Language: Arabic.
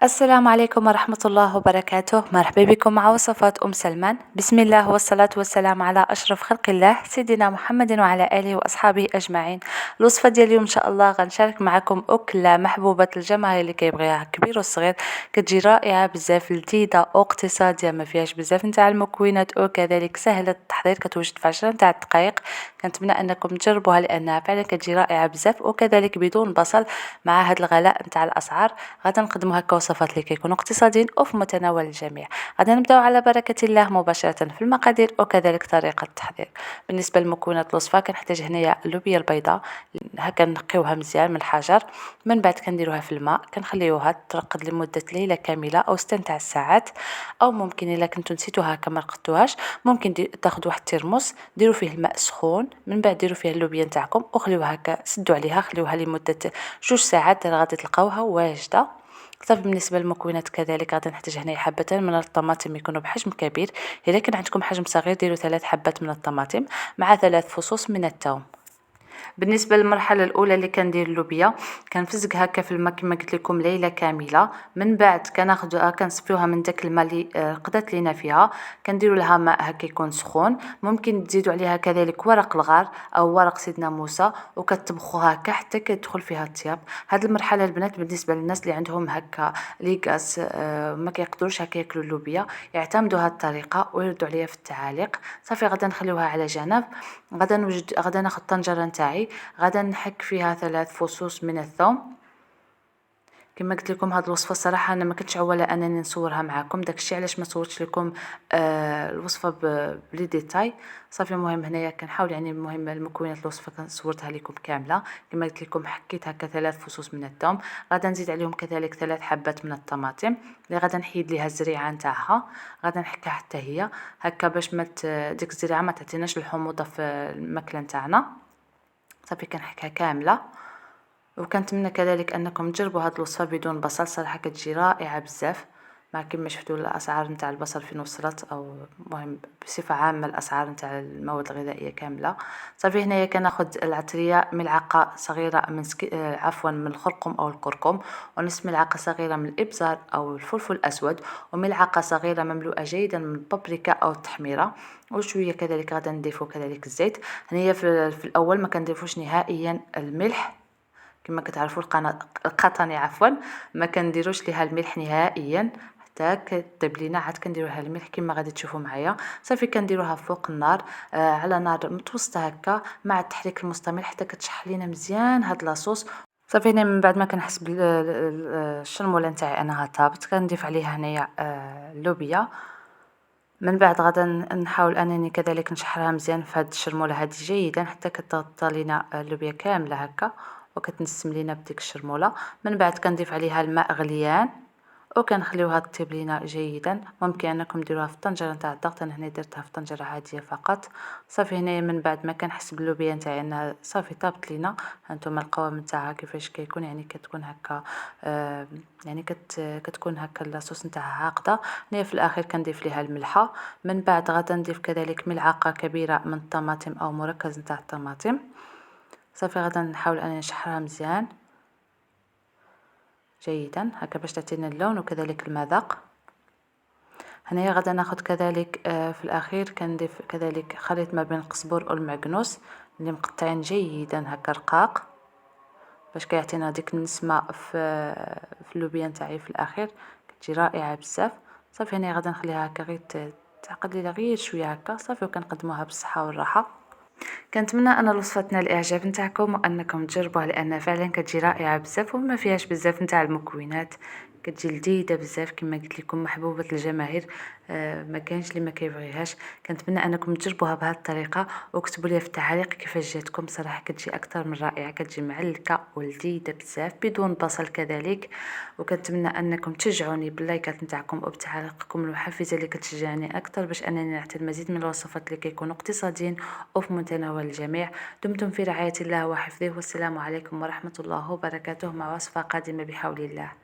السلام عليكم ورحمة الله وبركاته. مرحبا بكم مع وصفات سلمان. بسم الله والصلاة والسلام على أشرف خلق الله سيدنا محمد وعلى آله وأصحابه أجمعين. الوصفة ديال اليوم إن شاء الله غنشارك معكم أكلة محبوبة الجماهير اللي كيبغيها كبير والصغير، كتجي رائعة بزاف، لذيذة واقتصادية، ما فيهاش بزاف نتاع المكونات وكذلك سهلة التحضير، كتوجد في 10 نتاع الدقائق. كنتمنى أنكم تجربوها لأنها فعلا كتجي رائعة بزاف وكذلك بدون بصل. مع هذا الغلاء نتاع الأسعار غادا نقدموا هكا وصفات اللي كيكونوا اقتصاديين وفي متناول الجميع. غادا نبداو على بركة الله مباشرة في المقادير وكذلك طريقة التحضير. بالنسبة لمكونات الوصفة كنحتاج هنايا اللوبيا البيضاء، هكا نقيوها مزيان من الحجر، من بعد كنديروها في الماء كنخليوها ترقد لمدة ليلة كاملة أو 6 تاع الساعات، أو ممكن إلا كنتو نسيتوها هكا ما رقدتوهاش ممكن تاخذوا واحد الترمس ديروا فيه الماء سخون، من بعد ديروا فيه اللوبيا نتاعكم وخليوها هكا، سدوا عليها خليوها لمدة 2 ساعات غادي تلقاوها واجدة. صافي. بالنسبه للمكونات كذلك غادي نحتاج هنا حبه من الطماطم يكونوا بحجم كبير، اذا كان عندكم حجم صغير ديروا 3 حبات من الطماطم مع 3 فصوص من الثوم. بالنسبه للمرحله الاولى اللي كندير اللوبيا كنفزق هكا في الماء كما قلت لكم ليله كامله، من بعد كناخذوها كنصفيوها من داك الماء اللي قدات لينا فيها، كنديروا لها ماء هكا يكون سخون، ممكن تزيدوا عليها كذلك ورق الغار او ورق سيدنا موسى وكتطبخوها هكا حتى كيدخل فيها الطياب. هذه المرحله البنات بالنسبه للناس اللي عندهم هكا ليكاس ما كيقدروش هكا ياكلوا اللوبيا يعتمدوا هذه الطريقه ويردوا عليا في التعاليق. صافي غادا نخليوها على جنب. غادا ناخذ طنجره نتاعي، غادا نحك فيها 3 فصوص من الثوم. كما قلت لكم هذه الوصفه الصراحه انا ما كنتش عوله انني نصورها معكم، داكشي علاش ما صورتش لكم الوصفه بلي ديتاي. صافي المهم هنايا كنحاول يعني المهم المكونات الوصفه كنصورتها لكم كامله. كما قلت لكم حكيت هكا 3 فصوص من الثوم، غادا نزيد عليهم كذلك 3 حبات من الطماطم اللي غادا نحيد ليها الزريعه نتاعها، غادا نحكها حتى هي هكا باش ما ديك الزريعه ما تعطيناش الحموضه في الماكله نتاعنا. صافي كنحكها كامله. وكنتمنى كذلك انكم تجربوا هذه الوصفه بدون بصل، صراحه كتجي رائعه بزاف. مع كما شفتوا الاسعار نتاع البصل فين وصلت، او مهم بصفه عامه الاسعار نتاع المواد الغذائيه كامله. صافي هنايا كناخذ العطريه ملعقه صغيره من عفوا من الخرقوم او الكركم، ونصف ملعقه صغيره من الابزار او الفلفل الاسود، وملعقه صغيره مملوءه جيدا من البابريكا او التحميره، وشويه كذلك غادا نضيفوا كذلك الزيت. هنايا في الاول ما كنضيفوش نهائيا الملح، كما كتعرفوا القطني عفوا ما كنديروش ليها الملح نهائيا حتى كطيب لينا، عاد كنديروها الملح كما غادي تشوفوا معايا. صافي كنديروها فوق النار على نار متوسطه هكا مع التحريك المستمر حتى كتشح لينا مزيان هاد لاصوص. صافي هنا من بعد ما كنحس بالشرموله نتاعي انها طابت كنضيف عليها هنايا اللوبيا. من بعد غادا نحاول انني كذلك نشحرها مزيان في هاد الشرموله هذه جيدا حتى كتغطى لينا اللوبيا كامله هكا وكتنسم لينا بديك الشرموله. من بعد كنضيف عليها الماء غليان وكنخليوها تطيب لينا جيدا. ممكن انكم ديروها في الطنجره نتاع الضغط، انا هنا درتها في طنجره عاديه فقط. صافي هنايا من بعد ما كنحس باللوبيا نتاعي انها صافي طابت لينا، هانتوما القوام نتاعها كيفاش كيكون، يعني كتكون هكا يعني كتكون هكا لاصوص نتاعها عاقده. هنا في الاخير كنضيف ليها الملحه. من بعد غادا نضيف كذلك ملعقه كبيره من الطماطم او مركز نتاع الطماطم. صافي غادا نحاول انني نشحرها مزيان جيدا هكا باش تعطينا اللون وكذلك المذاق. هنايا غادا ناخذ كذلك في الاخير كنضيف كذلك خليط ما بين القزبر والمعكنوس اللي مقطعين جيدا هكا رقاق باش كيعطينا ديك النسمه في اللوبيا نتاعي في الاخير كتجي رائعه بزاف. صافي هنا غادا نخليها هكا غير تعقد لينا غير شويه هكا صافي، وكنقدموها بالصحه والراحه. كنتمنى ان الوصفه تنال الاعجاب نتاعكم وانكم تجربوها لان فعلا كتجي رائعه بزاف وما فيهاش بزاف نتاع المكونات، كتجي لذيذه بزاف كما قلت لكم محبوبه الجماهير. ما كاينش اللي ما كيبغيهاش. كنتمنى انكم تجربوها بهذه الطريقه وكتبوا لي في التعاليق كيفاش جاتكم، صراحه كتجي اكثر من رائعه، كتجي معلكه ولذيذه بزاف بدون بصل كذلك. وكنتمنى انكم تشجعوني باللايكات نتاعكم وبتعاليقكم المحفزه اللي كتشجعني اكثر باش انني نعطي المزيد من الوصفات اللي كيكونوا اقتصاديين وفي متناول الجميع. دمتم في رعايه الله وحفظه، والسلام عليكم ورحمه الله وبركاته، مع وصفه قادمه بحول الله.